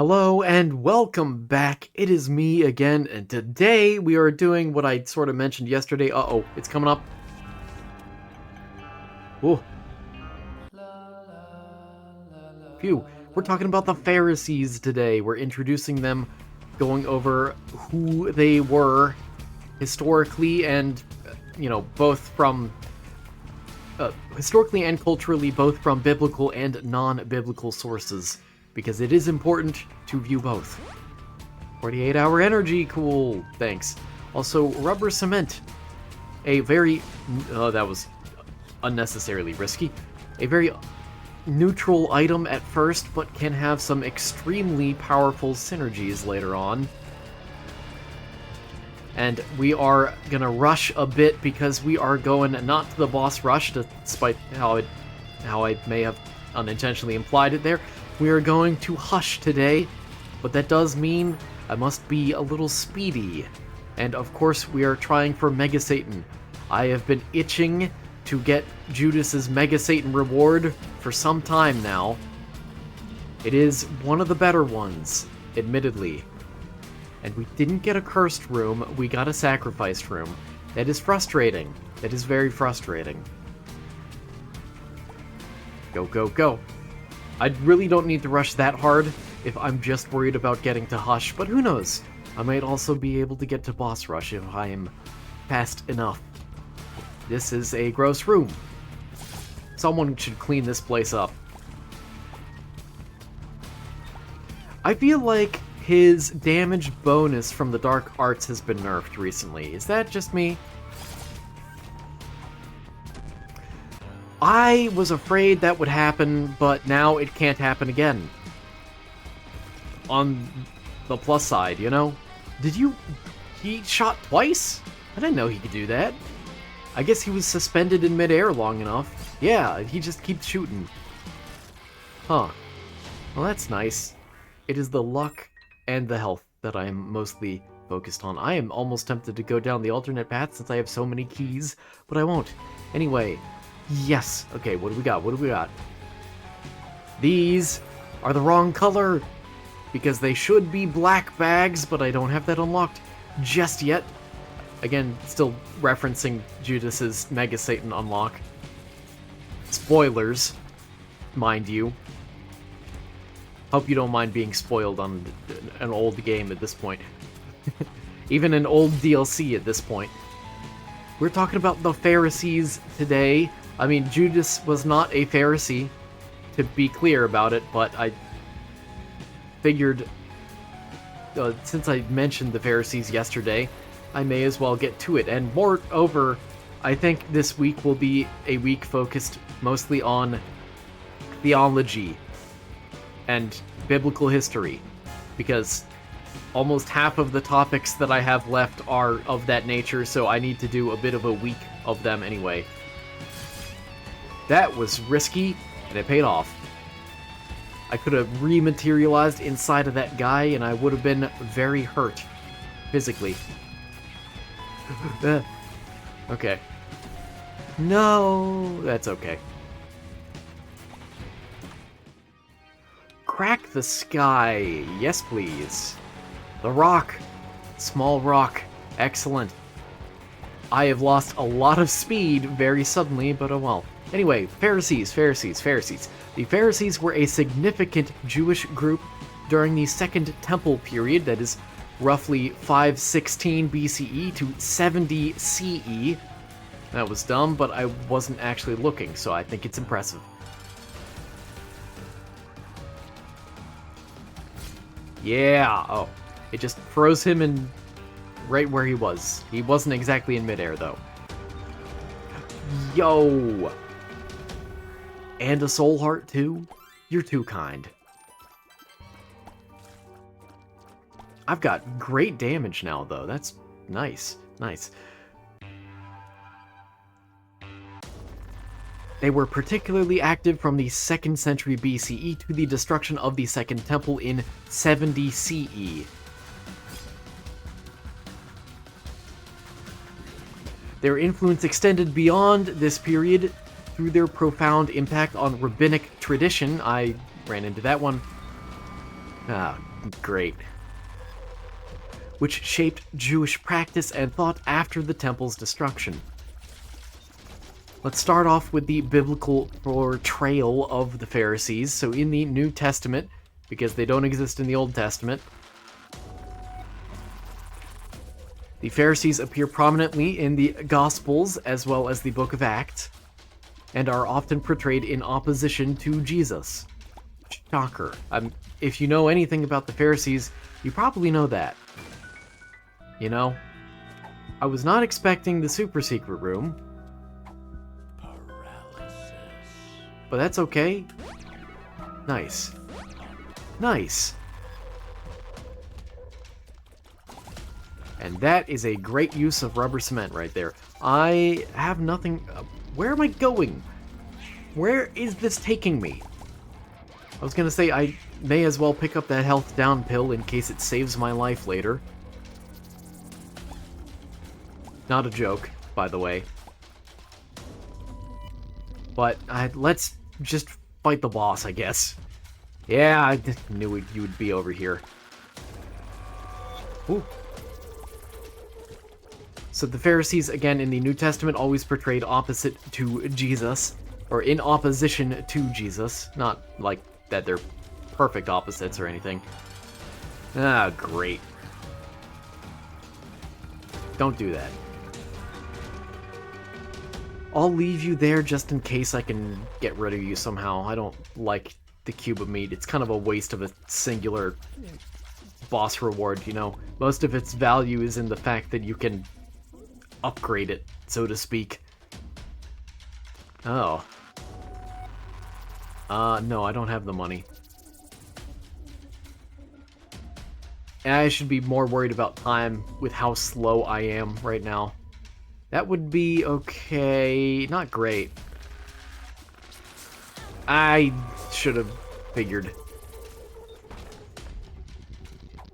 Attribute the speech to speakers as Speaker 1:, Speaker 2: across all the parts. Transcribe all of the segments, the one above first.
Speaker 1: Hello and welcome back. It is me again, and today we are doing what I sort of mentioned yesterday. Uh-oh, it's coming up. Whoa, phew. We're talking about the Pharisees today. We're introducing them, going over who they were historically and, both from historically and culturally, both from biblical and non-biblical sources, because it is important to view both. 48-hour energy, cool, thanks. Also, rubber cement, a very, that was unnecessarily risky, a very neutral item at first, but can have some extremely powerful synergies later on. And we are gonna rush a bit because we are going not to the boss rush, despite how I may have unintentionally implied it there. We are going to hush today, but that does mean I must be a little speedy. And of course, we are trying for Mega Satan. I have been itching to get Judas's Mega Satan reward for some time now. It is one of the better ones, admittedly. And we didn't get a cursed room, we got a sacrificed room. That is frustrating. That is very frustrating. Go, go, go. I really don't need to rush that hard if I'm just worried about getting to Hush, but who knows? I might also be able to get to Boss Rush if I am fast enough. This is a gross room. Someone should clean this place up. I feel like his damage bonus from the Dark Arts has been nerfed recently. Is that just me? I was afraid that would happen, but now it can't happen again. On the plus side, you know? He shot twice? I didn't know he could do that. I guess he was suspended in midair long enough. Yeah, he just keeps shooting. Huh. Well, that's nice. It is the luck and the health that I am mostly focused on. I am almost tempted to go down the alternate path since I have so many keys, but I won't. Anyway, yes. Okay, what do we got? What do we got? These are the wrong color because they should be black bags, but I don't have that unlocked just yet. Again, still referencing Judas's Mega Satan unlock. Spoilers, mind you. Hope you don't mind being spoiled on an old game at this point. Even an old DLC at this point. We're talking about the Pharisees today. I mean, Judas was not a Pharisee, to be clear about it, but I figured, since I mentioned the Pharisees yesterday, I may as well get to it. And moreover, I think this week will be a week focused mostly on theology and biblical history, because almost half of the topics that I have left are of that nature, so I need to do a bit of a week of them anyway. That was risky, and it paid off. I could have rematerialized inside of that guy, and I would have been very hurt, physically. Okay. No, that's okay. Crack the sky. Yes, please. The rock. Small rock. Excellent. I have lost a lot of speed very suddenly, but oh well. Anyway, Pharisees. The Pharisees were a significant Jewish group during the Second Temple period, that is roughly 516 BCE to 70 CE. That was dumb, but I wasn't actually looking, so I think it's impressive. Yeah, oh. It just froze him in right where he was. He wasn't exactly in midair, though. Yo! And a soul heart, too? You're too kind. I've got great damage now, though. That's nice. Nice. They were particularly active from the 2nd century BCE to the destruction of the Second Temple in 70 CE. Their influence extended beyond this period through their profound impact on rabbinic tradition. I ran into that one. Ah, great. Which shaped Jewish practice and thought after the temple's destruction. Let's start off with the biblical portrayal of the Pharisees. So in the New Testament, because they don't exist in the Old Testament, the Pharisees appear prominently in the Gospels as well as the Book of Acts, and are often portrayed in opposition to Jesus. Shocker. If you know anything about the Pharisees, you probably know that. You know? I was not expecting the super secret room. Paralysis. But that's okay. Nice. Nice. And that is a great use of rubber cement right there. I have nothing... where am I going? Where is this taking me? I was gonna say I may as well pick up that health down pill in case it saves my life later. Not a joke, by the way. But let's just fight the boss, I guess. Yeah, I knew you would be over here. Ooh. So the Pharisees, again, in the New Testament, always portrayed opposite to Jesus, or in opposition to Jesus. Not like that they're perfect opposites or anything. Ah, great. Don't do that. I'll leave you there just in case I can get rid of you somehow. I don't like the cube of meat. It's kind of a waste of a singular boss reward, you know? Most of its value is in the fact that you can upgrade it, so to speak. Oh. No, I don't have the money. I should be more worried about time with how slow I am right now. That would be okay. Not great. I should have figured.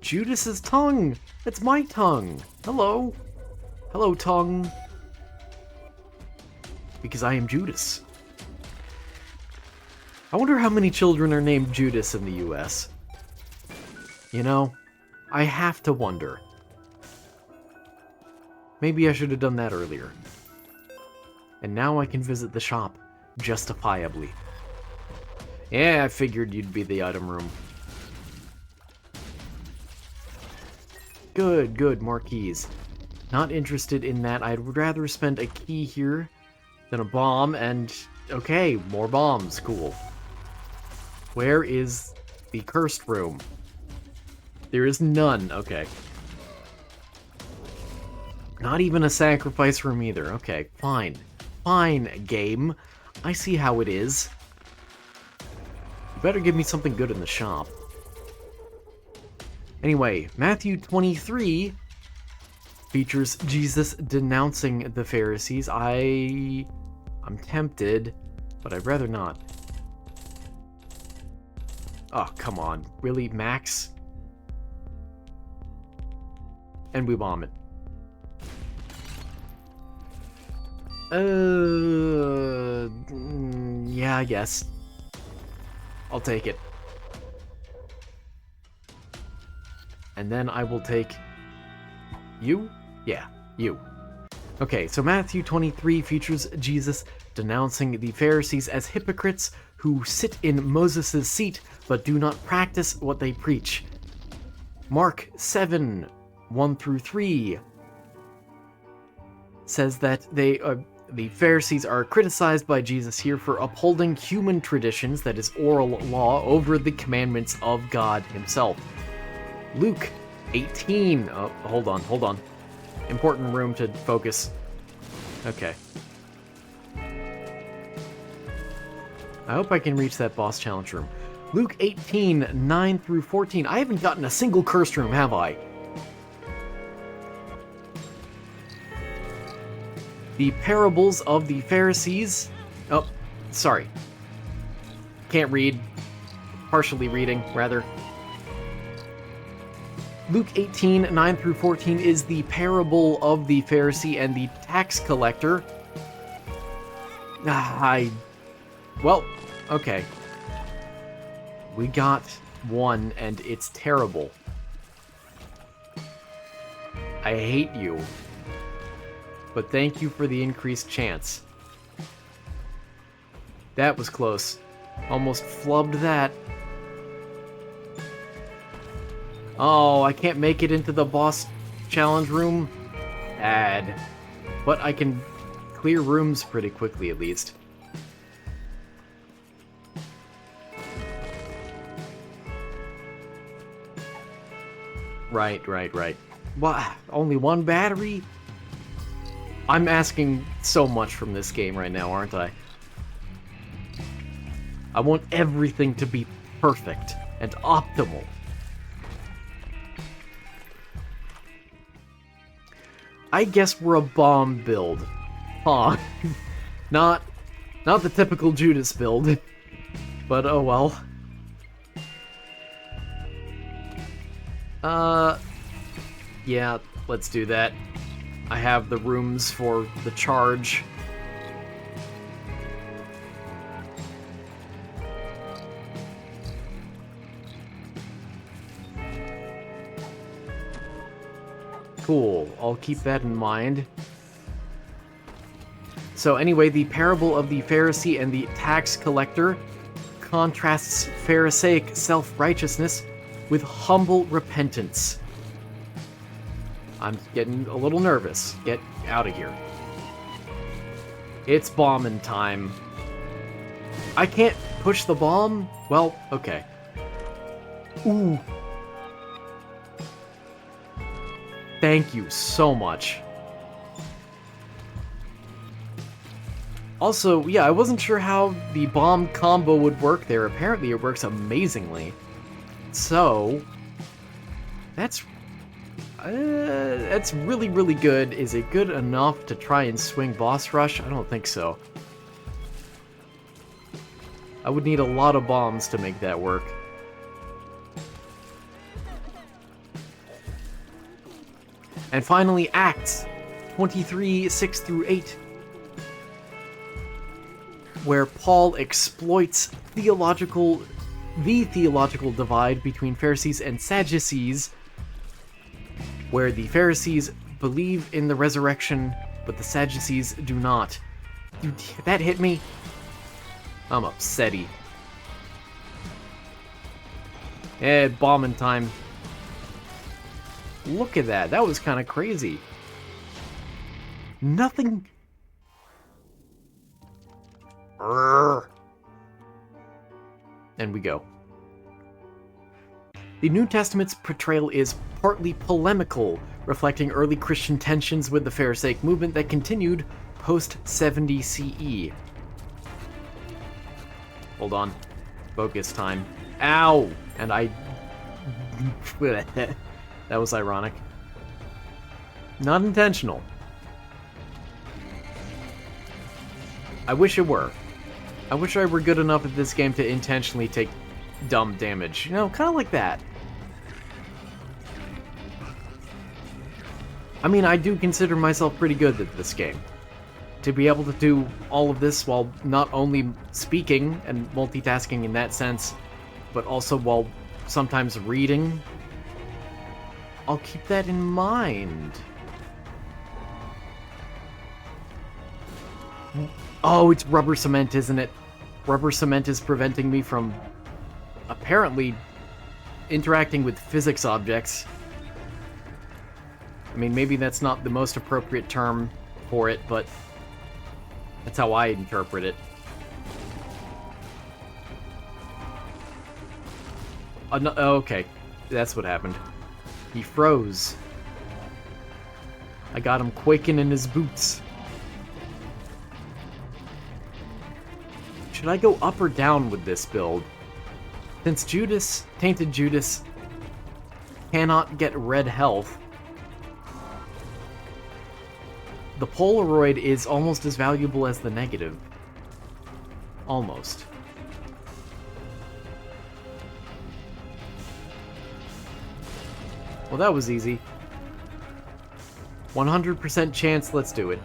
Speaker 1: Judas's tongue! That's my tongue! Hello! Hello, tongue. Because I am Judas. I wonder how many children are named Judas in the US. You know, I have to wonder. Maybe I should have done that earlier. And now I can visit the shop, justifiably. Yeah, I figured you'd be the item room. Good, good, more keys. Not interested in that. I'd rather spend a key here than a bomb, and... okay, more bombs. Cool. Where is the cursed room? There is none. Okay. Not even a sacrifice room either. Okay, fine. Fine, game. I see how it is. You better give me something good in the shop. Anyway, Matthew 23 features Jesus denouncing the Pharisees. I'm tempted, but I'd rather not. Oh, come on. Really, Max? And we bomb it. Yeah, I guess. I'll take it. And then I will take... you? Yeah, you. Okay, so Matthew 23 features Jesus denouncing the Pharisees as hypocrites who sit in Moses' seat but do not practice what they preach. Mark 7, 1 through 3 says that the Pharisees are criticized by Jesus here for upholding human traditions, that is oral law, over the commandments of God himself. Luke 18. Oh, hold on. Important room to focus. Okay. I hope I can reach that boss challenge room. Luke 18, 9 through 14. I haven't gotten a single cursed room, have I? The parables of the Pharisees. Oh, sorry. Can't read. Partially reading, rather. Luke 18, 9 through 14 is the parable of the Pharisee and the tax collector. Well, okay. We got 1, and it's terrible. I hate you. But thank you for the increased chance. That was close. Almost flubbed that. Oh, I can't make it into the boss challenge room? Bad. But I can clear rooms pretty quickly, at least. Right. What? Only one battery? I'm asking so much from this game right now, aren't I? I want everything to be perfect and optimal. I guess we're a bomb build. Huh. Not the typical Judas build. But oh well. Yeah, let's do that. I have the rooms for the charge. Cool, I'll keep that in mind. So anyway, the parable of the Pharisee and the tax collector contrasts Pharisaic self-righteousness with humble repentance. I'm getting a little nervous. Get out of here. It's bombing time. I can't push the bomb? Well, okay. Ooh. Thank you so much. Also, yeah, I wasn't sure how the bomb combo would work there. Apparently it works amazingly. So, that's really, really good. Is it good enough to try and swing boss rush? I don't think so. I would need a lot of bombs to make that work. And finally, Acts 23, 6 through 8. Where Paul exploits the theological divide between Pharisees and Sadducees, where the Pharisees believe in the resurrection, but the Sadducees do not. Dude, that hit me. I'm upsetty. Bombing time. Look at that. That was kind of crazy. Nothing. And we go. The New Testament's portrayal is partly polemical, reflecting early Christian tensions with the Pharisaic movement that continued post-70 CE. Hold on. Focus time. Ow! And I... That was ironic. Not intentional. I wish it were. I wish I were good enough at this game to intentionally take dumb damage. You know, kind of like that. I mean, I do consider myself pretty good at this game. To be able to do all of this while not only speaking and multitasking in that sense, but also while sometimes reading, I'll keep that in mind. Oh, it's rubber cement, isn't it? Rubber cement is preventing me from, apparently, interacting with physics objects. I mean, maybe that's not the most appropriate term for it, but that's how I interpret it. No, okay, that's what happened. He froze. I got him quaking in his boots. Should I go up or down with this build? Since Judas, Tainted Judas, cannot get red health, the Polaroid is almost as valuable as the negative. Almost. Well, that was easy. 100% chance, let's do it.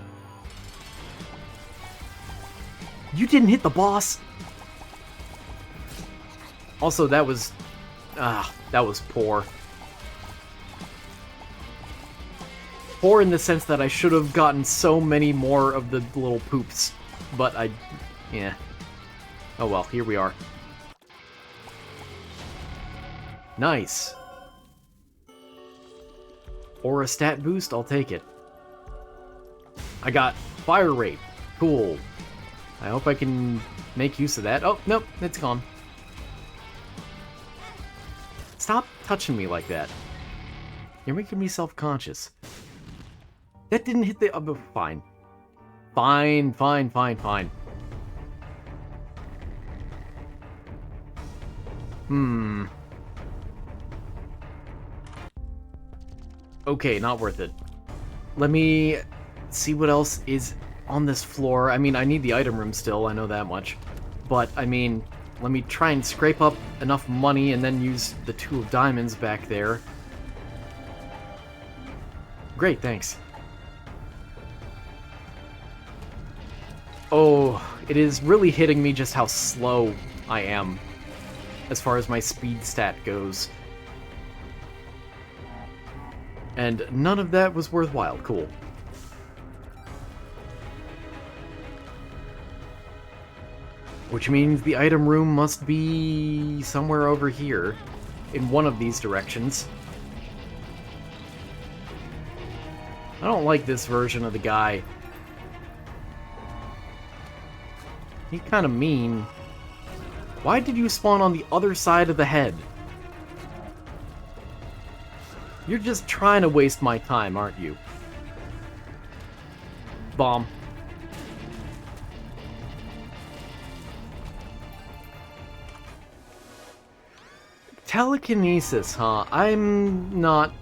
Speaker 1: You didn't hit the boss! Also, that was Ah, that was poor. Poor in the sense that I should have gotten so many more of the little poops. But yeah. Oh well, here we are. Nice. Or a stat boost, I'll take it. I got fire rate. Cool. I hope I can make use of that. Oh, nope, it's gone. Stop touching me like that. You're making me self-conscious. That didn't hit the... fine. Fine, fine, fine, fine. Okay, not worth it. Let me see what else is on this floor. I mean, I need the item room still, I know that much. But, I mean, let me try and scrape up enough money and then use the 2 of diamonds back there. Great, thanks. Oh, it is really hitting me just how slow I am as far as my speed stat goes. And none of that was worthwhile. Cool. Which means the item room must be somewhere over here, in one of these directions. I don't like this version of the guy. He's kind of mean. Why did you spawn on the other side of the head? You're just trying to waste my time, aren't you? Bomb. Telekinesis, huh? I'm not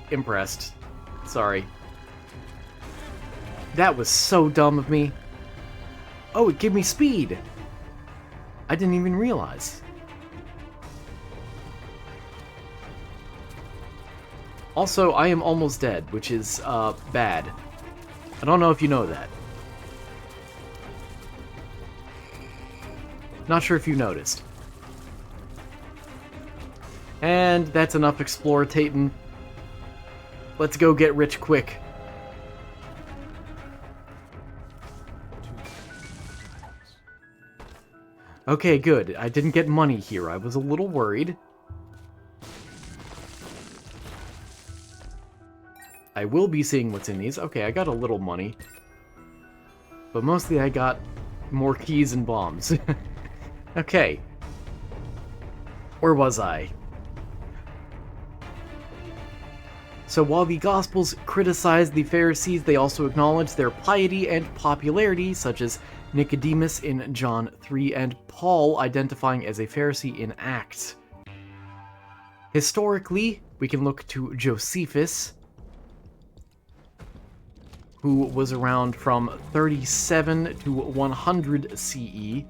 Speaker 1: impressed. Sorry. That was so dumb of me. Oh, it gave me speed. I didn't even realize. Also, I am almost dead, which is, bad. I don't know if you know that. Not sure if you noticed. And that's enough explorating. Let's go get rich quick. Okay, good. I didn't get money here. I was a little worried. I will be seeing what's in these. Okay, I got a little money. But mostly I got more keys and bombs. Okay. Where was I? So while the Gospels criticize the Pharisees, they also acknowledge their piety and popularity, such as Nicodemus in John 3 and Paul identifying as a Pharisee in Acts. Historically, we can look to Josephus, who was around from 37 to 100 CE,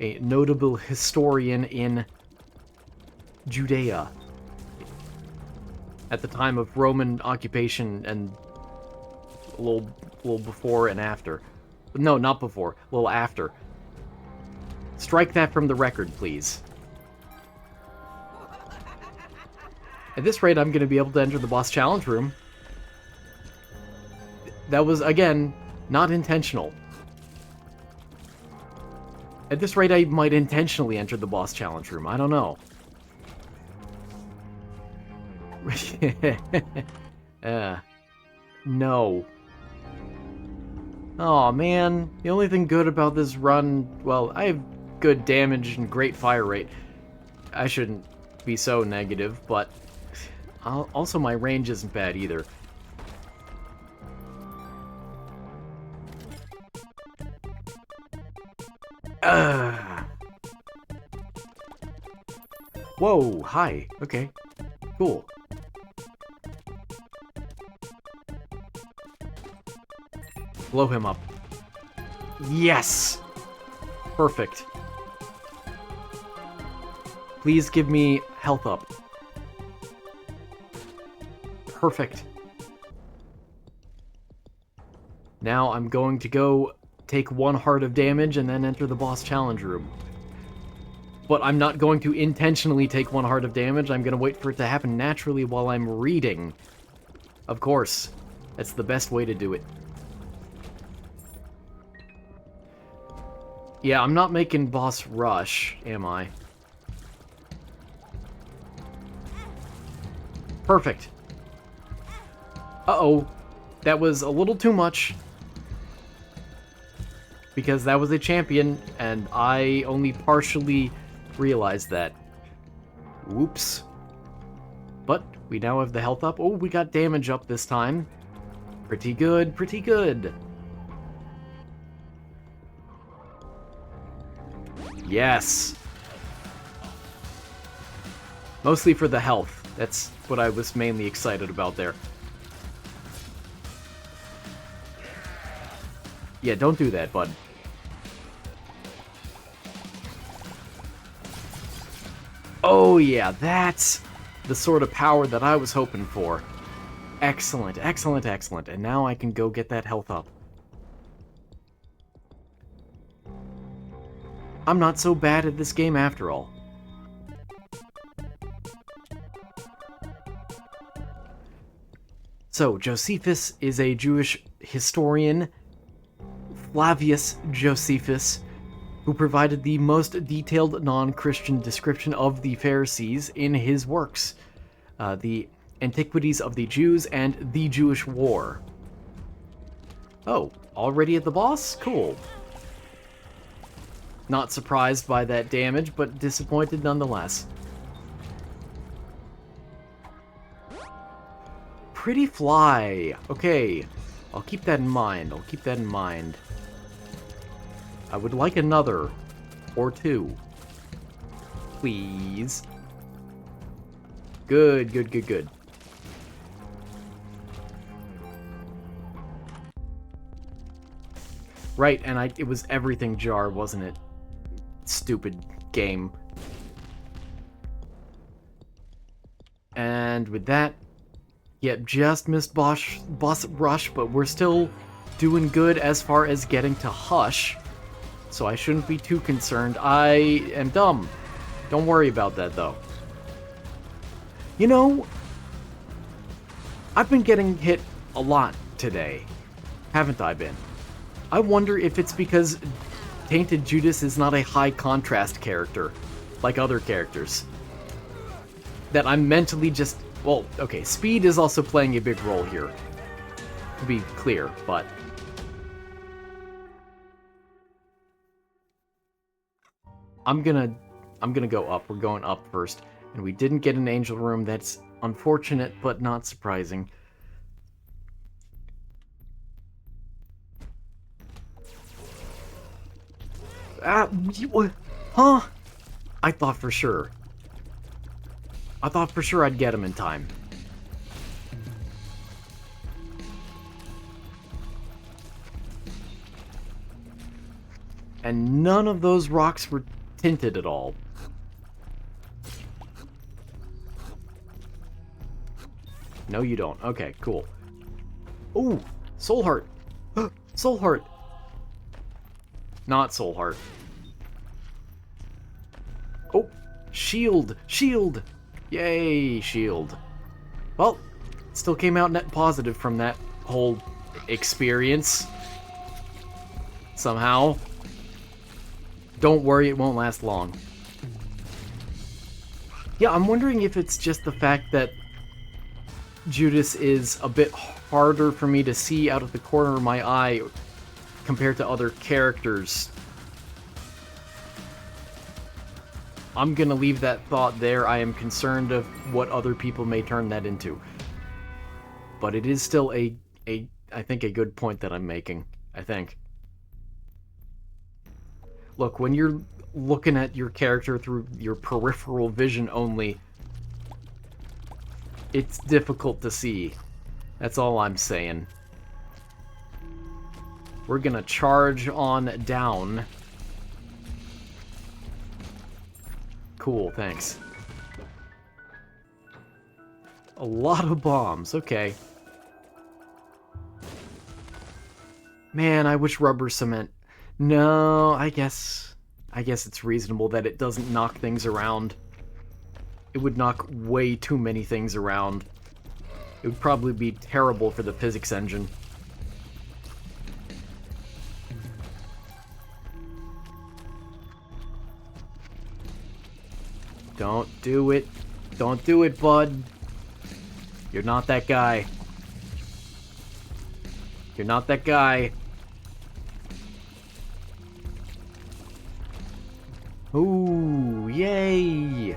Speaker 1: a notable historian in Judea at the time of Roman occupation and a little before and after. No, not before, a little after. Strike that from the record, please. At this rate, I'm going to be able to enter the boss challenge room. That was, again, not intentional. At this rate, I might intentionally enter the boss challenge room. I don't know. No. Aw, man. The only thing good about this run... Well, I have good damage and great fire rate. I shouldn't be so negative, but... Also, my range isn't bad either. Whoa, hi. Okay, cool. Blow him up. Yes! Perfect. Please give me health up. Perfect. Now I'm going to go take 1 heart of damage and then enter the boss challenge room. But I'm not going to intentionally take 1 heart of damage. I'm going to wait for it to happen naturally while I'm reading. Of course. That's the best way to do it. Yeah, I'm not making boss rush, am I? Perfect. Uh-oh. That was a little too much. Because that was a champion, and I only partially realized that. Whoops. But we now have the health up. Oh, we got damage up this time. Pretty good, pretty good. Yes. Mostly for the health. That's what I was mainly excited about there. Yeah, don't do that, bud. Oh yeah, that's the sort of power that I was hoping for. Excellent, excellent, excellent. And now I can go get that health up. I'm not so bad at this game after all. So, Josephus is a Jewish historian, Flavius Josephus, who provided the most detailed non-Christian description of the Pharisees in his works, the Antiquities of the Jews and the Jewish War. Oh, already at the boss? Cool. Not surprised by that damage, but disappointed nonetheless. Pretty fly. Okay, I'll keep that in mind. I'll keep that in mind. I would like another or two. Please. Good, good, good, good. Right, and it was everything jar, wasn't it? Stupid game. And with that, yep, just missed boss rush, but we're still doing good as far as getting to Hush. So I shouldn't be too concerned. I am dumb. Don't worry about that, though. You know, I've been getting hit a lot today. Haven't I been? I wonder if it's because Tainted Judas is not a high contrast character, like other characters. That I'm mentally just... Well, okay, speed is also playing a big role here, to be clear, but... I'm gonna go up. We're going up first. And we didn't get an angel room. That's unfortunate, but not surprising. Huh? I thought for sure. I thought for sure I'd get him in time. And none of those rocks were tinted at all. No, you don't. Okay, cool. Ooh, Soul Heart. Soul Heart. Not Soul Heart. Oh, Shield. Shield. Yay, Shield. Well, still came out net positive from that whole experience. Somehow. Don't worry, it won't last long. Yeah, I'm wondering if it's just the fact that Judas is a bit harder for me to see out of the corner of my eye compared to other characters. I'm gonna leave that thought there. I am concerned of what other people may turn that into. But it is still I think a good point that I'm making. I think. Look, when you're looking at your character through your peripheral vision only, it's difficult to see. That's all I'm saying. We're gonna charge on down. Cool, thanks. A lot of bombs, okay. Man, I wish rubber cement. No, I guess I guess it's reasonable that it doesn't knock things around. It would knock way too many things around. It would probably be terrible for the physics engine. Don't do it. Don't do it, bud. You're not that guy. You're not that guy. Ooh, yay!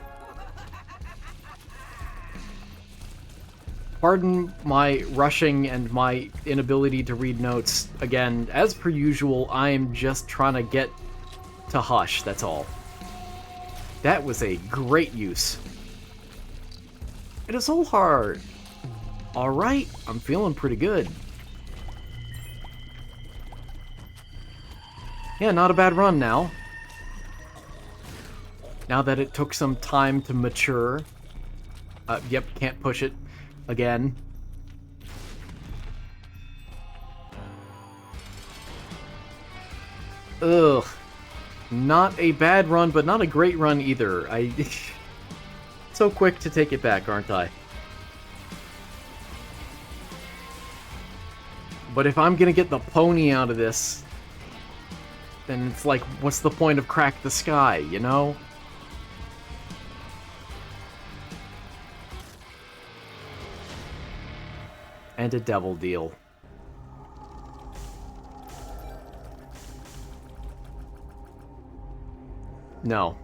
Speaker 1: Pardon my rushing and my inability to read notes. Again, as per usual, I am just trying to get to Hush, that's all. That was a great use. And a soul heart. Alright, I'm feeling pretty good. Yeah, not a bad run now. Now that it took some time to mature. Yep, can't push it again. Ugh. Not a bad run, but not a great run either. So quick to take it back, aren't I? But if I'm gonna get the pony out of this, then it's like, what's the point of Crack the Sky, you know? And a devil deal. No.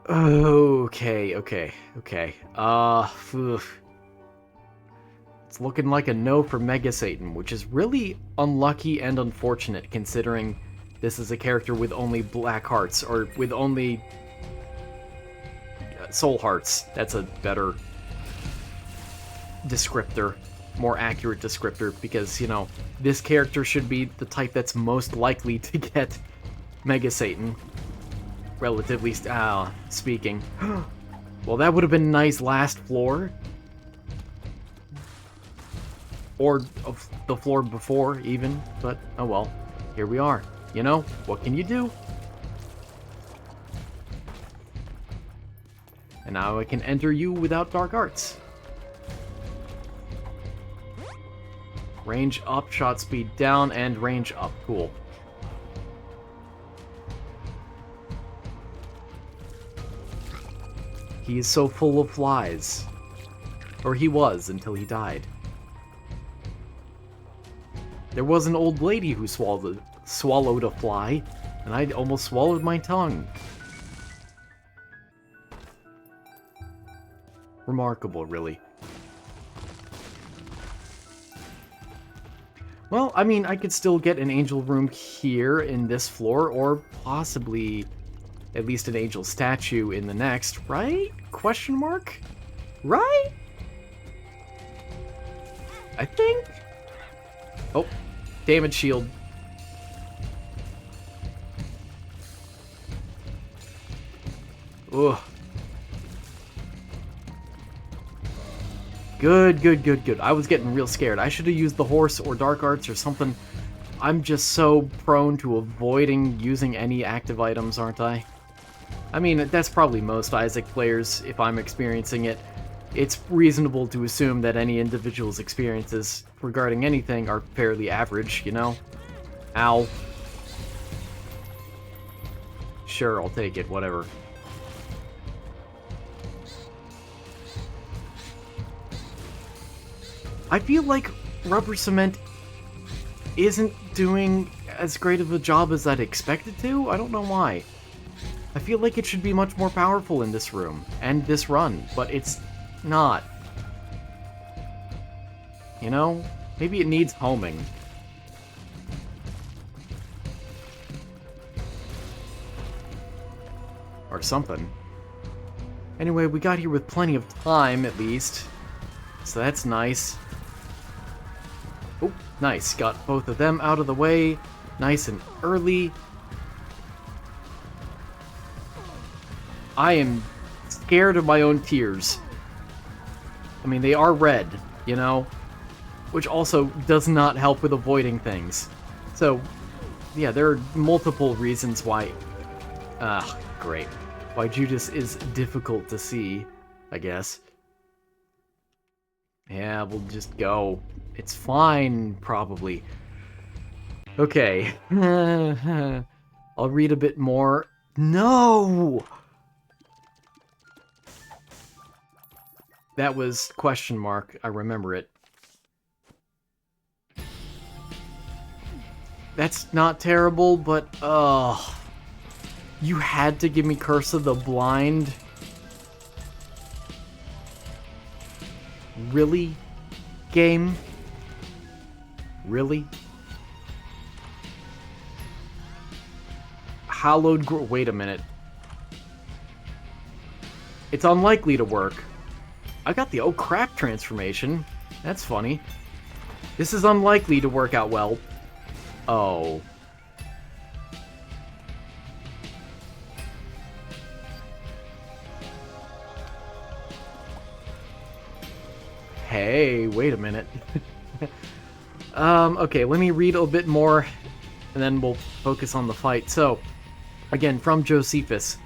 Speaker 1: Okay. It's looking like a no for Mega Satan, which is really unlucky and unfortunate considering this is a character with only black hearts, or with only soul hearts. That's a better descriptor, more accurate descriptor, because, you know, this character should be the type that's most likely to get Mega Satan, relatively speaking. Well, that would have been nice last floor. Or the floor before, even. But, oh well. Here we are. You know, what can you do? And now I can enter you without dark arts. Range up, shot speed down, and range up. Cool. He is so full of flies. Or he was, until he died. There was an old lady who swallowed a fly, and I almost swallowed my tongue. Remarkable, really. Well, I mean, I could still get an angel room here in this floor, or possibly at least an angel statue in the next, right? Question mark? Right? I think? Oh, damage shield. Ugh. Good. I was getting real scared. I should have used the horse or dark arts or something. I'm just so prone to avoiding using any active items, aren't I? I mean, that's probably most Isaac players, if I'm experiencing it. It's reasonable to assume that any individual's experiences regarding anything are fairly average, you know? Ow. Sure, I'll take it, whatever. I feel like rubber cement isn't doing as great of a job as I'd expect it to. I don't know why. I feel like it should be much more powerful in this room and this run, but it's not. You know? Maybe it needs homing. Or something. Anyway, we got here with plenty of time, at least. So that's nice. Oh, nice. Got both of them out of the way. Nice and early. I am scared of my own tears. I mean, they are red, you know? Which also does not help with avoiding things. So, yeah, there are multiple reasons why... great. Why Judas is difficult to see, I guess. Yeah, we'll just go. It's fine, probably. Okay. I'll read a bit more. No! That was question mark. I remember it. That's not terrible, but, you had to give me Curse of the Blind? Really? Game? Really? Hallowed wait a minute. It's unlikely to work. I got the oh crap transformation. That's funny. This is unlikely to work out well. Oh. Hey, wait a minute. Okay, let me read a bit more, and then we'll focus on the fight. So, again, from Josephus.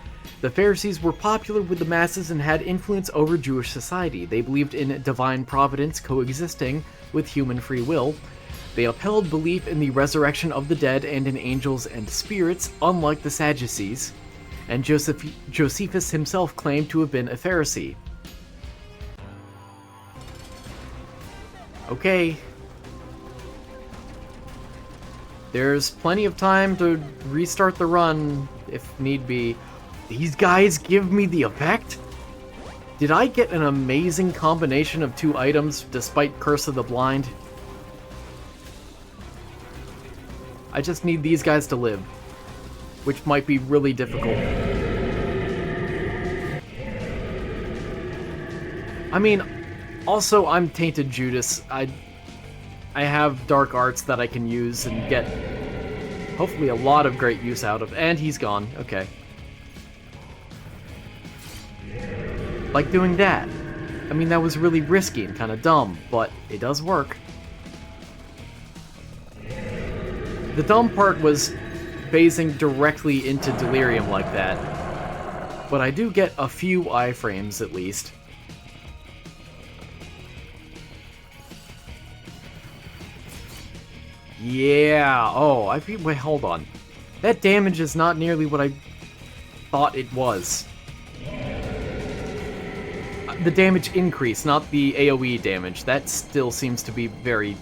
Speaker 1: The Pharisees were popular with the masses and had influence over Jewish society. They believed in divine providence coexisting with human free will. They upheld belief in the resurrection of the dead and in angels and spirits, unlike the Sadducees. And Josephus himself claimed to have been a Pharisee. Okay. There's plenty of time to restart the run, if need be. These guys give me the effect? Did I get an amazing combination of two items despite Curse of the Blind? I just need these guys to live, which might be really difficult. I mean, also, I'm Tainted Judas. I have dark arts that I can use and get, hopefully, a lot of great use out of. And he's gone. Okay. Like doing that. I mean, that was really risky and kind of dumb, but it does work. The dumb part was phasing directly into Delirium like that. But I do get a few iframes, at least. Yeah. Oh, wait, hold on. That damage is not nearly what I thought it was. The damage increase, not the AoE damage. That still seems to be very,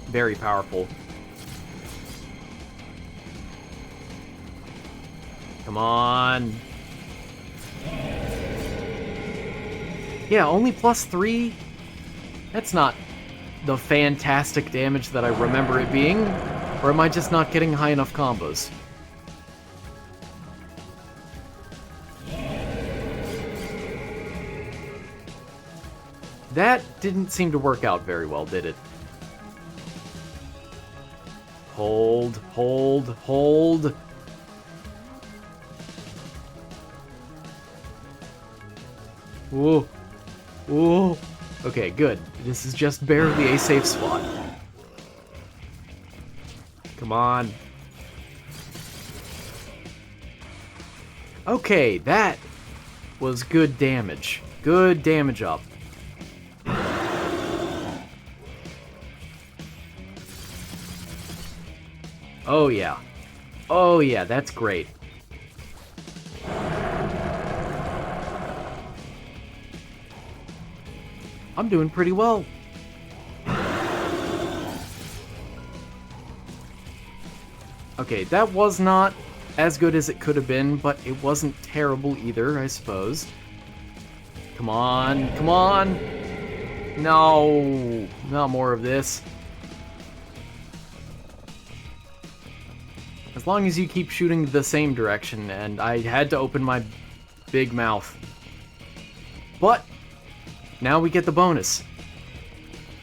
Speaker 1: very powerful. Come on. Yeah, only +3? That's not the fantastic damage that I remember it being. Or am I just not getting high enough combos? That didn't seem to work out very well, did it? Hold, hold, hold. Whoa. Whoa. Okay, good. This is just barely a safe spot. Come on. Okay, that was good damage. Good damage up. Oh yeah. Oh yeah, that's great. I'm doing pretty well. Okay, that was not as good as it could have been, but it wasn't terrible either, I suppose. Come on, come on! No! Not more of this. As long as you keep shooting the same direction, and I had to open my big mouth. But now we get the bonus.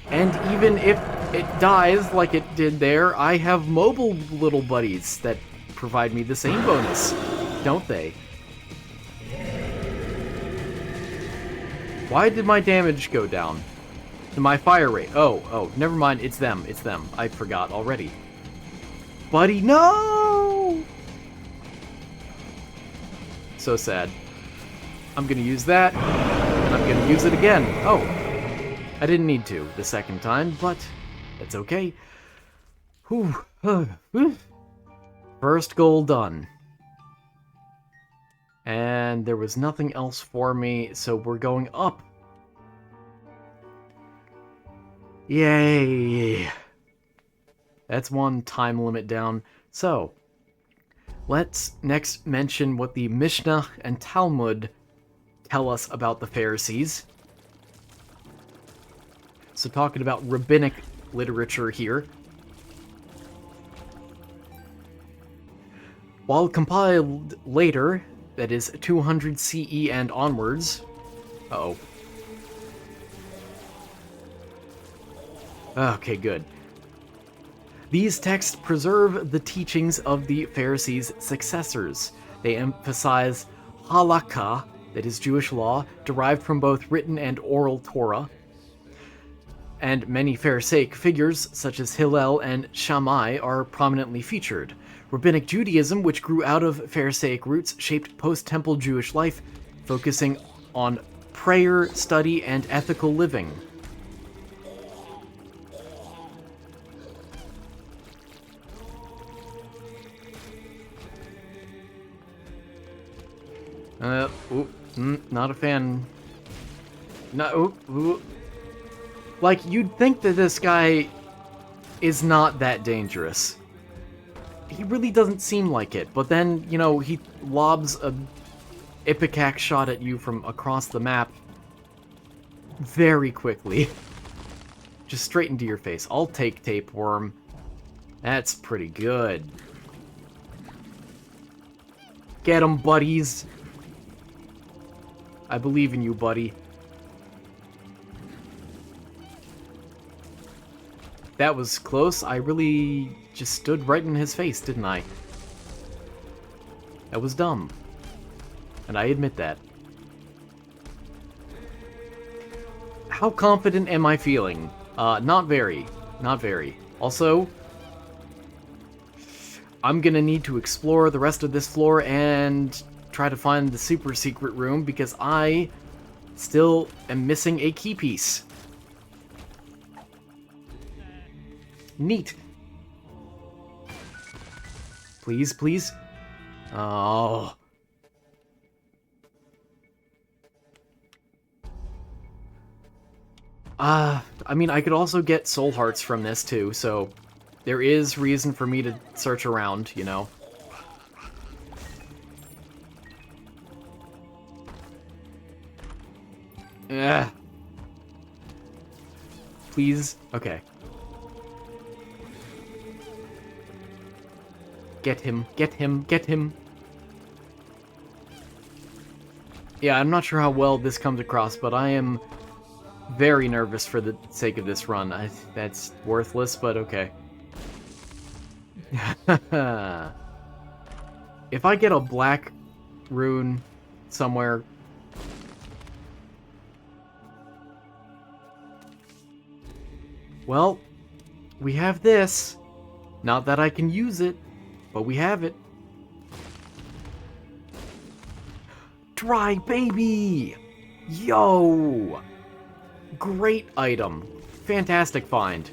Speaker 1: And even if it dies like it did there, I have mobile little buddies that provide me the same bonus, don't they? Why did my damage go down? My fire rate. Oh, never mind. It's them. It's them. I forgot already. Buddy, no! So sad. I'm gonna use that, and I'm gonna use it again. Oh, I didn't need to the second time, but it's okay. Whew. First goal done. And there was nothing else for me, so we're going up. Yay! That's one time limit down. So, let's next mention what the Mishnah and Talmud tell us about the Pharisees. So talking about rabbinic literature here. While compiled later, that is 200 CE and onwards... Uh-oh. Okay, good. These texts preserve the teachings of the Pharisees' successors. They emphasize halakha, that is Jewish law, derived from both written and oral Torah. And many Pharisaic figures, such as Hillel and Shammai, are prominently featured. Rabbinic Judaism, which grew out of Pharisaic roots, shaped post-temple Jewish life, focusing on prayer, study, and ethical living. Not a fan. No, like, you'd think that this guy is not that dangerous. He really doesn't seem like it, but then, you know, he lobs a ipecac shot at you from across the map very quickly. Just straight into your face. I'll take tapeworm. That's pretty good. Get 'em, buddies. I believe in you, buddy. That was close. I really just stood right in his face, didn't I? That was dumb. And I admit that. How confident am I feeling? Not very. Not very. Also, I'm gonna need to explore the rest of this floor and try to find the super secret room because I still am missing a key piece. Neat. Please, please. Oh. I mean, I could also get soul hearts from this too, so there is reason for me to search around, you know. Please? Okay. Get him, get him, get him. Yeah, I'm not sure how well this comes across, but I am very nervous for the sake of this run. That's worthless, but okay. If I get a black rune somewhere... Well, we have this. Not that I can use it, but we have it. Dry baby! Yo! Great item. Fantastic find.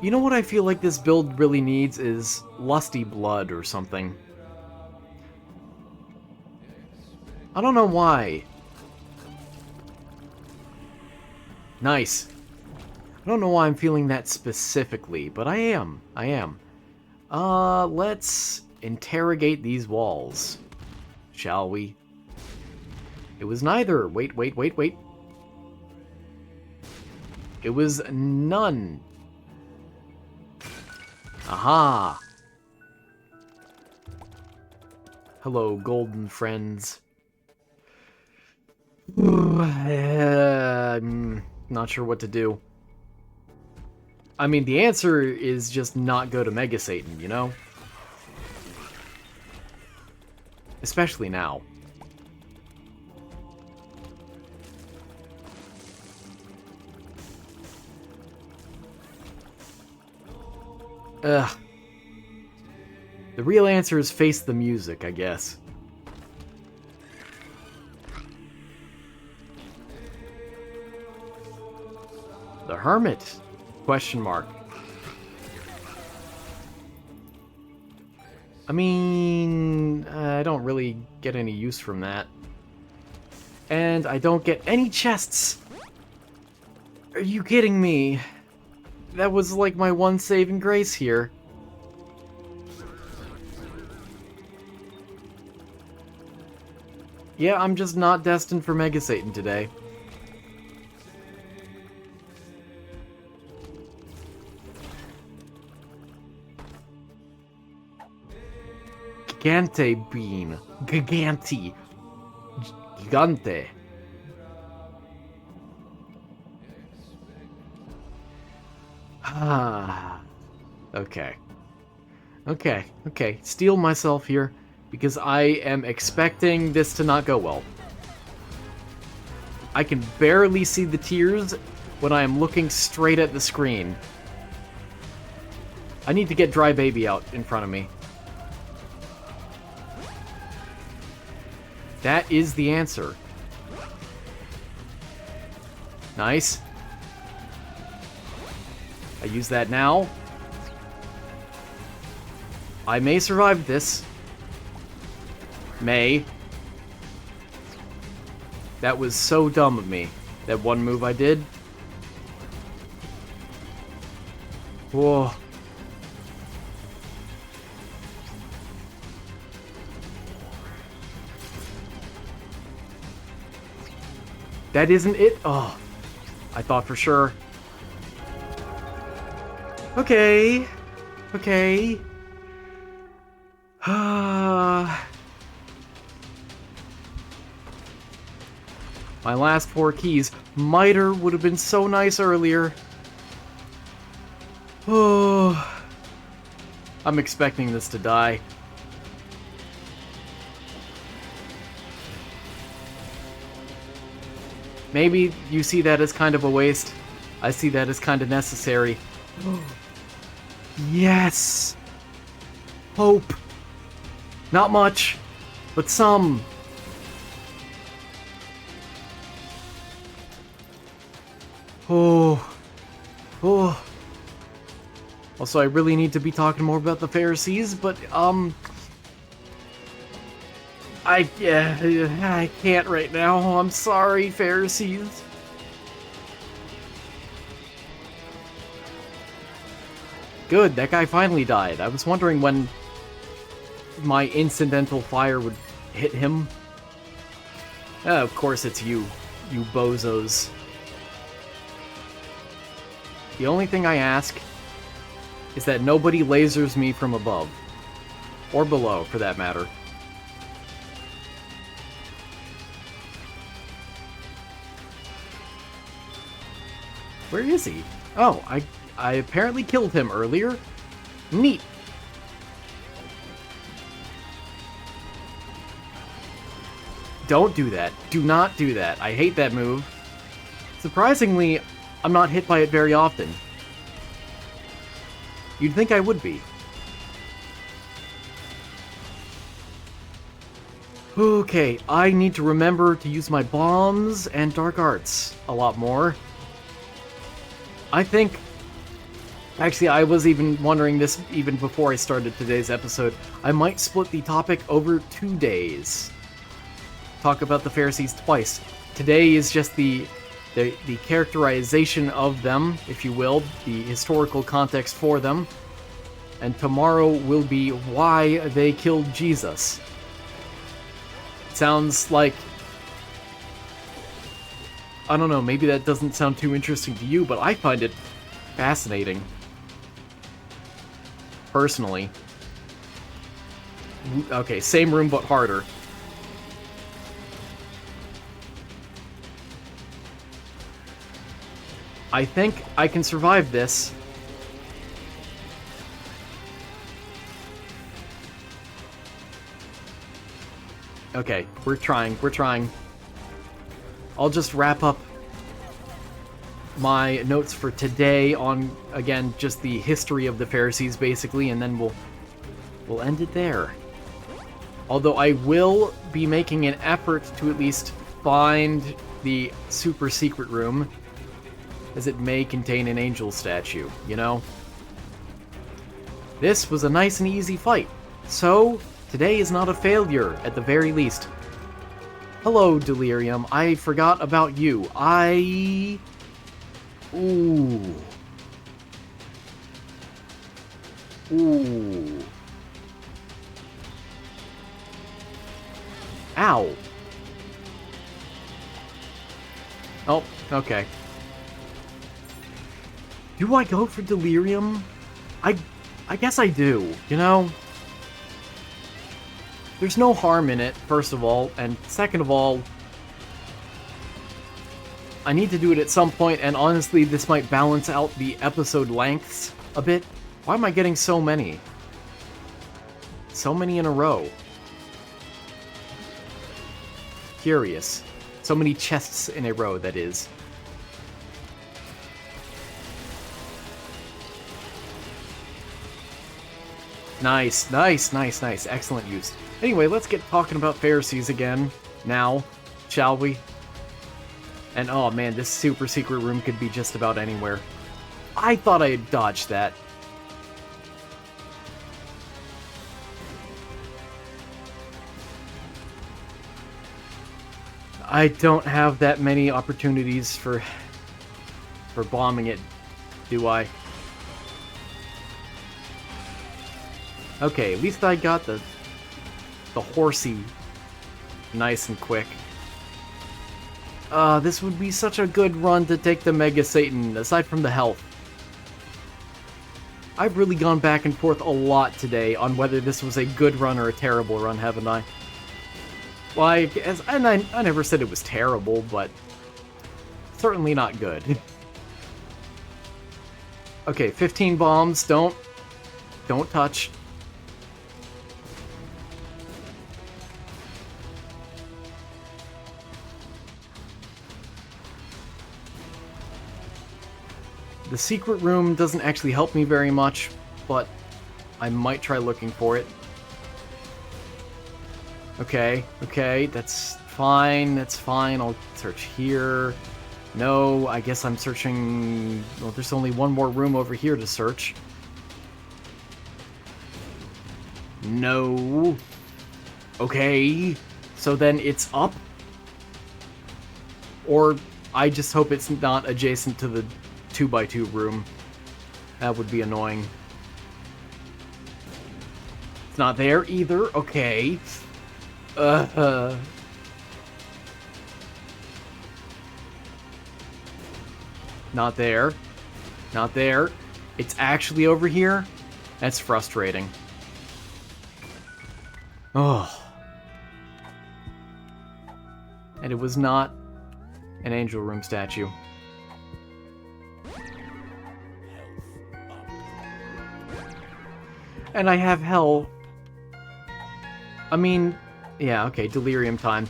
Speaker 1: You know what I feel like this build really needs is lusty blood or something. I don't know why. Nice. I don't know why I'm feeling that specifically, but I am. I am. Let's interrogate these walls. Shall we? It was neither. Wait. It was none. Aha! Hello, golden friends. Not sure what to do. I mean, the answer is just not go to Mega Satan, you know? Especially now. Ugh. The real answer is face the music, I guess. The Hermit? Question mark. I mean, I don't really get any use from that. And I don't get any chests! Are you kidding me? That was like my one saving grace here. Yeah, I'm just not destined for Mega Satan today. Gigante bean. Gigante. Gigante. Ah. Okay. Okay. Steel myself here, because I am expecting this to not go well. I can barely see the tears when I am looking straight at the screen. I need to get Dry Baby out in front of me. That is the answer. Nice. I use that now. I may survive this. May. That was so dumb of me. That one move I did. Whoa. That isn't it? Oh. I thought for sure. Okay. Okay. My last 4 keys. Miter would have been so nice earlier. Oh. I'm expecting this to die. Maybe you see that as kind of a waste. I see that as kind of necessary. Yes! Hope! Not much, but some. Oh. Oh. Also, I really need to be talking more about the Pharisees, but, I can't right now. I'm sorry, Pharisees. Good, that guy finally died. I was wondering when my incidental fire would hit him. Of course it's you bozos. The only thing I ask is that nobody lasers me from above. Or below, for that matter. Where is he? Oh, I apparently killed him earlier. Neat. Don't do that. Do not do that. I hate that move. Surprisingly, I'm not hit by it very often. You'd think I would be. Okay, I need to remember to use my bombs and dark arts a lot more. I think... Actually, I was even wondering this even before I started today's episode. I might split the topic over 2 days. Talk about the Pharisees twice. Today is just the characterization of them, if you will, the historical context for them. And tomorrow will be why they killed Jesus. Sounds like... I don't know, maybe that doesn't sound too interesting to you, but I find it fascinating. Personally. Okay, same room but harder. I think I can survive this. Okay, we're trying. I'll just wrap up my notes for today on, again, just the history of the Pharisees, basically, and then we'll end it there. Although I will be making an effort to at least find the super secret room, as it may contain an angel statue, you know? This was a nice and easy fight, so today is not a failure, at the very least. Hello, Delirium. I forgot about you. Ooh. Ooh. Ow. Oh, okay. Do I go for Delirium? I guess I do, you know? There's no harm in it, first of all, and second of all, I need to do it at some point, and honestly, this might balance out the episode lengths a bit. Why am I getting so many? So many in a row. Curious. So many chests in a row, that is. Nice, nice, nice, nice. Excellent use. Anyway, let's get talking about Pharisees again, now, shall we? And oh man, this super secret room could be just about anywhere. I thought I had dodged that. I don't have that many opportunities for bombing it, do I? Okay, at least I got the horsey nice and quick. This would be such a good run to take the Mega Satan, aside from the health. I've really gone back and forth a lot today on whether this was a good run or a terrible run, haven't I? Like, and I never said it was terrible, but certainly not good. Okay, 15 bombs, don't touch. The secret room doesn't actually help me very much, but I might try looking for it. Okay, that's fine, I'll search here. No, I guess I'm searching... Well, there's only one more room over here to search. No. Okay, so then it's up? Or I just hope it's not adjacent to the 2x2 room. That would be annoying. It's not there either. Okay. Not there. Not there. It's actually over here? That's frustrating. Oh. And it was not an angel room statue. And I have hell. I mean, yeah, okay, delirium time.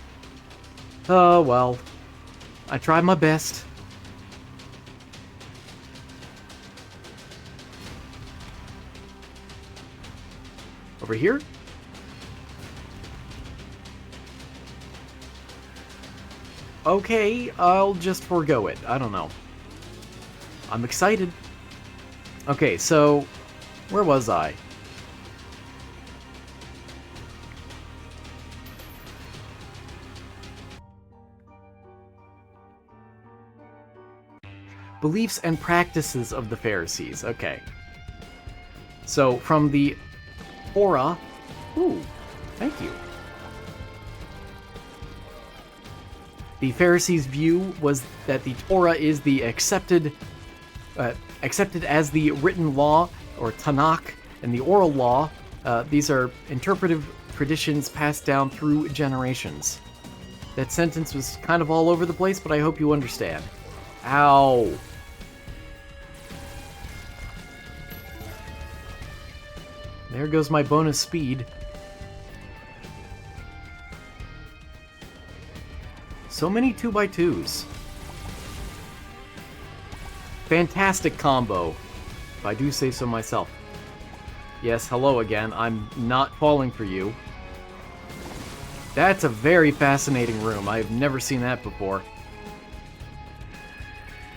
Speaker 1: Oh, well. I tried my best. Over here? Okay, I'll just forego it. I don't know. I'm excited. Okay, so where was I? Beliefs and practices of the Pharisees. Okay. So, from the Torah... Ooh, thank you. The Pharisees' view was that the Torah is the accepted as the written law, or Tanakh, and the oral law. These are interpretive traditions passed down through generations. That sentence was kind of all over the place, but I hope you understand. Ow. There goes my bonus speed. So many 2x2s. Fantastic combo, if I do say so myself. Yes, hello again. I'm not falling for you. That's a very fascinating room. I've never seen that before.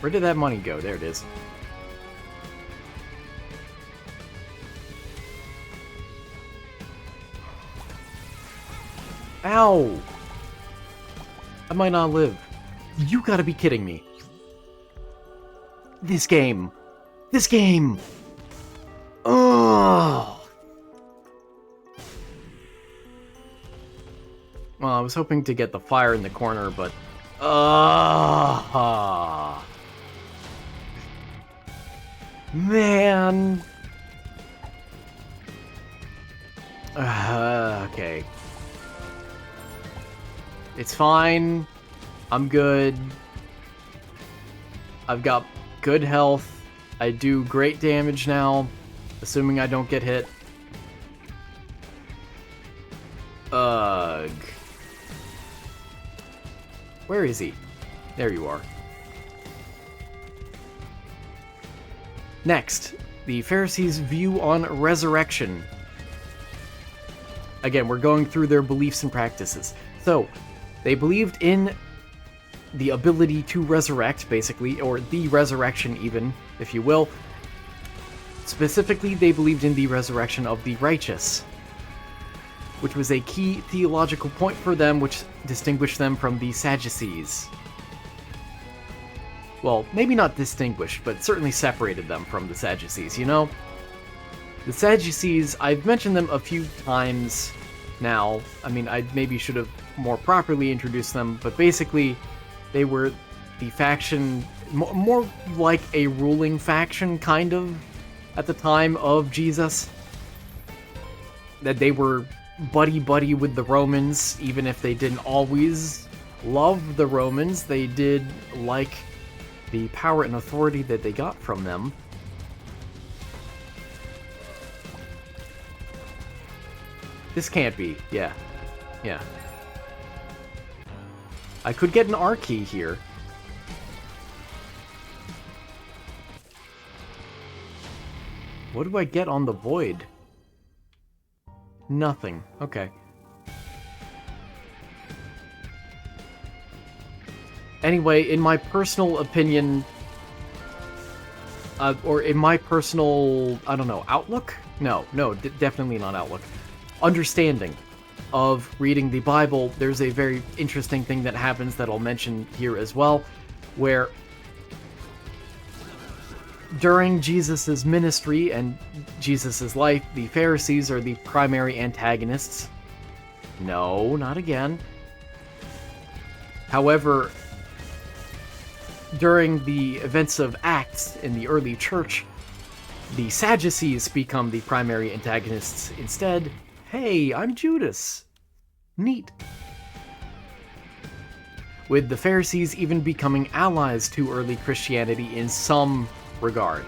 Speaker 1: Where did that money go? There it is. Ow! I might not live. You gotta be kidding me. This game. This game! Oh! Well, I was hoping to get the fire in the corner, but... Man! Okay. It's fine. I'm good. I've got good health. I do great damage now, assuming I don't get hit. Ugh. Where is he? There you are. Next, the Pharisees' view on resurrection. Again, we're going through their beliefs and practices. So, they believed in the ability to resurrect, basically, or the resurrection even, if you will. Specifically, they believed in the resurrection of the righteous, which was a key theological point for them, which distinguished them from the Sadducees. Well, maybe not distinguished, but certainly separated them from the Sadducees, you know? The Sadducees, I've mentioned them a few times now. I mean, I maybe should have more properly introduced them, but basically, they were the faction, more like a ruling faction, kind of, at the time of Jesus. That they were buddy-buddy with the Romans, even if they didn't always love the Romans. They did like the power and authority that they got from them. This can't be. Yeah. Yeah. I could get an R key here. What do I get on the void? Nothing. Okay. Anyway, in my personal opinion, or in my personal, I don't know, outlook? No, definitely not outlook. Understanding of reading the Bible, there's a very interesting thing that happens that I'll mention here as well, where during Jesus' ministry and Jesus' life, the Pharisees are the primary antagonists. No, not again. However, during the events of Acts in the early church, the Sadducees become the primary antagonists instead. Hey, I'm Judas. Neat. With the Pharisees even becoming allies to early Christianity in some regard.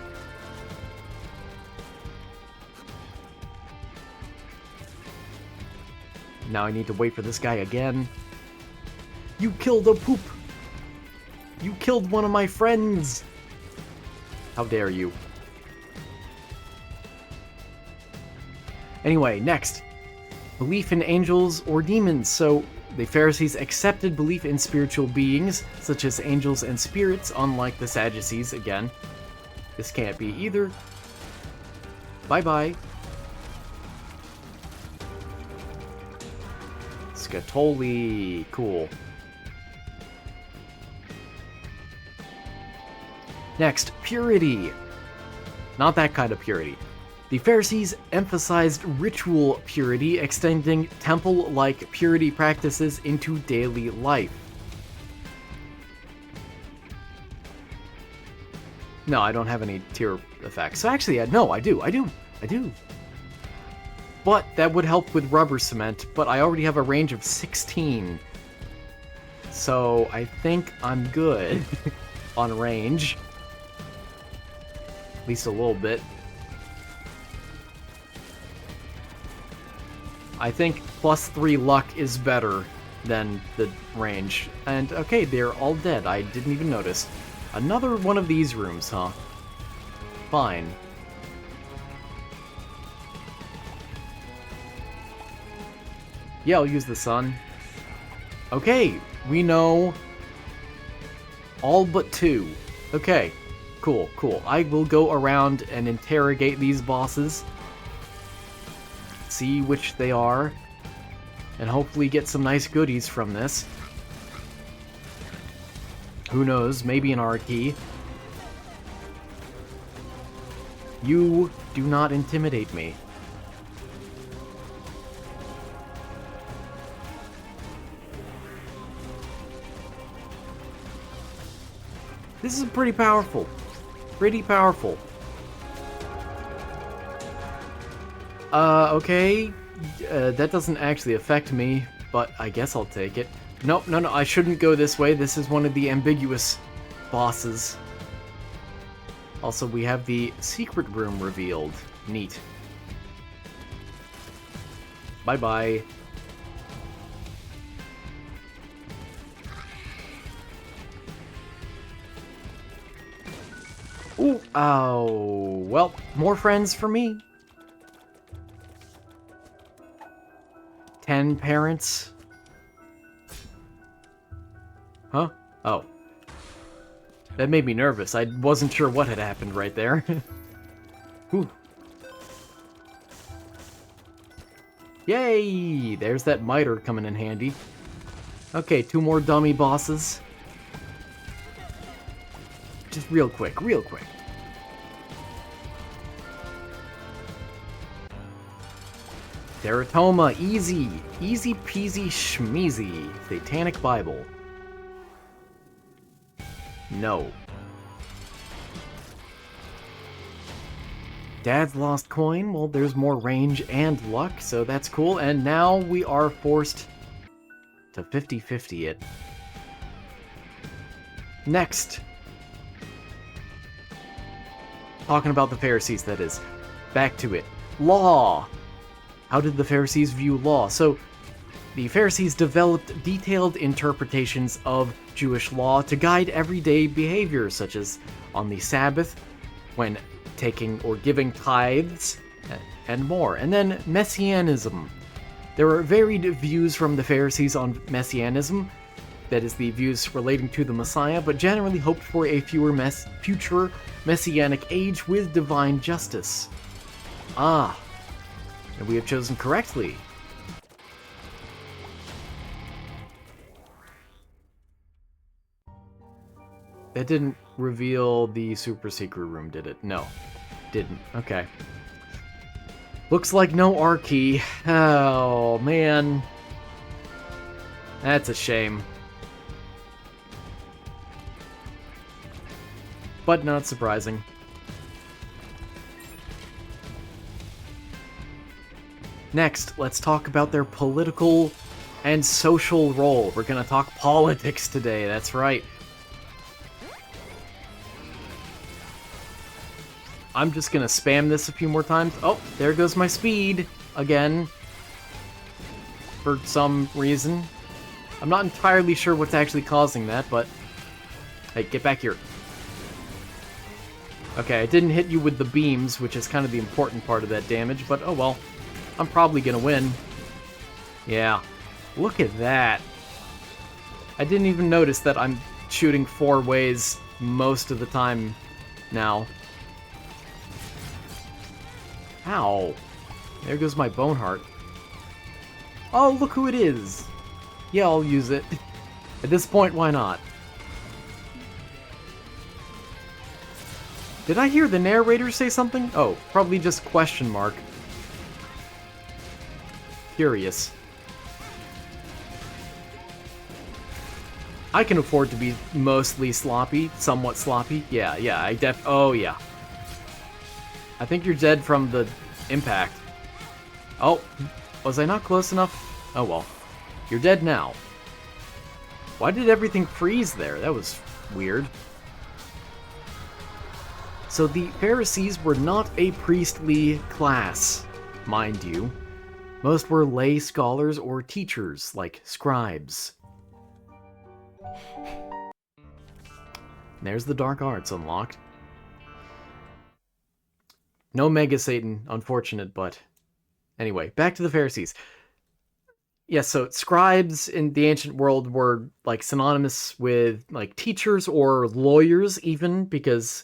Speaker 1: Now I need to wait for this guy again. You killed a poop! You killed one of my friends! How dare you? Anyway, next. Belief in angels or demons. So, the Pharisees accepted belief in spiritual beings, such as angels and spirits, unlike the Sadducees, again. This can't be either. Bye-bye. Scatoli. Cool. Next, purity. Not that kind of purity. The Pharisees emphasized ritual purity, extending temple-like purity practices into daily life. No, I don't have any tear effects. So actually, no, I do. But that would help with rubber cement, but I already have a range of 16. So I think I'm good on range. At least a little bit. I think +3 luck is better than the range. And okay, they're all dead. I didn't even notice. Another one of these rooms, huh? Fine. Yeah, I'll use the sun. Okay, we know all but 2. Okay, cool, cool. I will go around and interrogate these bosses. See which they are. And hopefully get some nice goodies from this. Who knows, maybe an R key. You do not intimidate me. This is pretty powerful. Pretty powerful. Okay. That doesn't actually affect me, but I guess I'll take it. Nope, no, I shouldn't go this way. This is one of the ambiguous bosses. Also, we have the secret room revealed. Neat. Bye-bye. Ooh, oh, well, more friends for me. 10 parents. Huh? Oh. That made me nervous. I wasn't sure what had happened right there. Whew. Yay! There's that miter coming in handy. Okay, 2 more dummy bosses. Just real quick, real quick. Teratoma, easy. Easy peasy schmeezy. Satanic Bible. No. Dad's lost coin. Well, there's more range and luck, so that's cool. And now we are forced to 50-50 it. Next. Talking about the Pharisees, that is. Back to it. Law. How did the Pharisees view law? So, the Pharisees developed detailed interpretations of Jewish law to guide everyday behavior, such as on the Sabbath, when taking or giving tithes, and more. And then Messianism. There are varied views from the Pharisees on Messianism, that is, the views relating to the Messiah, but generally hoped for a future messianic age with divine justice. Ah, and we have chosen correctly. That didn't reveal the super secret room, did it? No, didn't. Okay. Looks like no R key. Oh, man. That's a shame. But not surprising. Next, let's talk about their political and social role. We're gonna talk politics today, that's right. I'm just gonna spam this a few more times. Oh, there goes my speed again. For some reason. I'm not entirely sure what's actually causing that, but... Hey, get back here. Okay, I didn't hit you with the beams, which is kind of the important part of that damage, but oh well. I'm probably gonna win. Yeah. Look at that. I didn't even notice that I'm shooting 4 ways most of the time now. Ow. There goes my bone heart. Oh, look who it is. Yeah, I'll use it. At this point, why not? Did I hear the narrator say something? Oh, probably just question mark. Curious. I can afford to be mostly sloppy, somewhat sloppy. Yeah, oh yeah. I think you're dead from the impact. Oh, was I not close enough? Oh well. You're dead now. Why did everything freeze there? That was weird. So the Pharisees were not a priestly class, mind you. Most were lay scholars or teachers, like scribes. There's the dark arts unlocked. No Mega Satan, unfortunate, but anyway, back to the Pharisees. Yes, so scribes in the ancient world were like synonymous with like teachers or lawyers, even because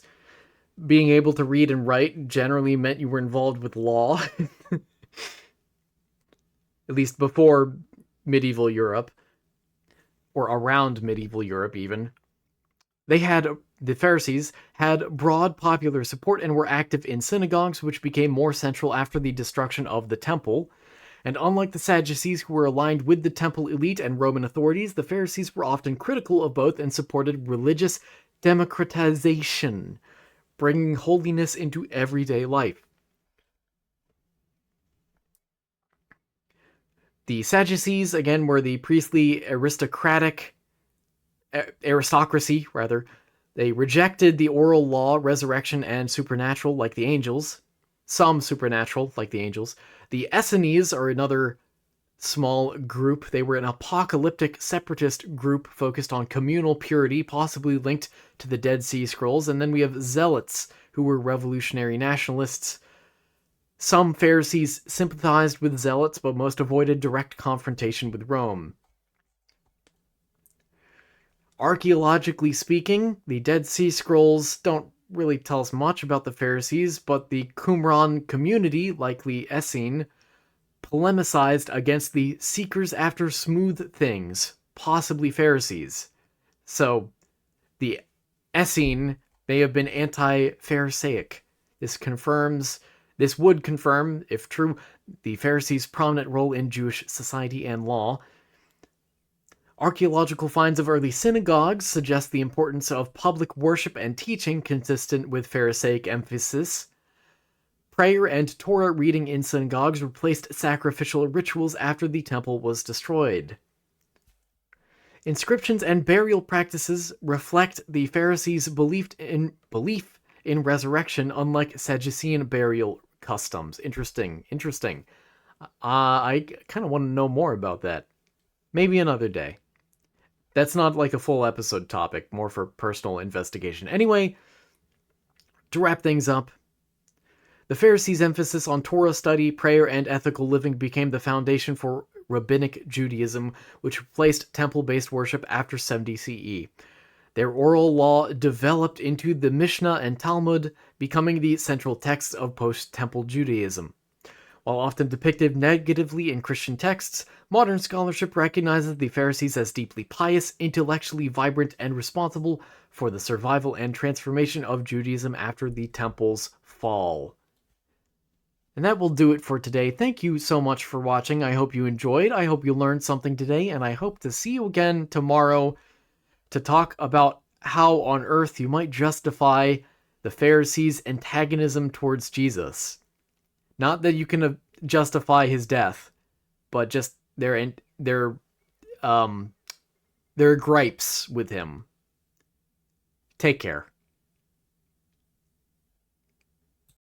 Speaker 1: being able to read and write generally meant you were involved with law, at least before medieval Europe, or around medieval Europe, even. The Pharisees had broad popular support and were active in synagogues, which became more central after the destruction of the temple. And unlike the Sadducees, who were aligned with the temple elite and Roman authorities, the Pharisees were often critical of both and supported religious democratization, bringing holiness into everyday life. The Sadducees, again, were the priestly aristocracy, rather. They rejected the oral law, resurrection, and supernatural, like the angels. Some supernatural, like the angels. The Essenes are another small group. They were an apocalyptic separatist group focused on communal purity, possibly linked to the Dead Sea Scrolls. And then we have Zealots, who were revolutionary nationalists. Some Pharisees sympathized with Zealots, but most avoided direct confrontation with Rome. Archaeologically speaking, the Dead Sea Scrolls don't really tell us much about the Pharisees, but the Qumran community, likely Essene, polemicized against the seekers after smooth things, possibly Pharisees. So, the Essene may have been anti-Pharisaic. This would confirm, if true, the Pharisees' prominent role in Jewish society and law. Archaeological finds of early synagogues suggest the importance of public worship and teaching consistent with Pharisaic emphasis. Prayer and Torah reading in synagogues replaced sacrificial rituals after the temple was destroyed. Inscriptions and burial practices reflect the Pharisees' belief in resurrection, unlike Sadducean burial customs. Interesting. I kind of want to know more about that. Maybe another day. That's not like a full episode topic, more for personal investigation. Anyway, to wrap things up, the Pharisees' emphasis on Torah study, prayer, and ethical living became the foundation for Rabbinic Judaism, which replaced temple-based worship after 70 CE. Their oral law developed into the Mishnah and Talmud, becoming the central texts of post-temple Judaism. While often depicted negatively in Christian texts, modern scholarship recognizes the Pharisees as deeply pious, intellectually vibrant, and responsible for the survival and transformation of Judaism after the temple's fall. And that will do it for today. Thank you so much for watching. I hope you enjoyed. I hope you learned something today, and I hope to see you again tomorrow to talk about how on earth you might justify the Pharisees' antagonism towards Jesus. Not that you can justify his death, but just their gripes with him. Take care.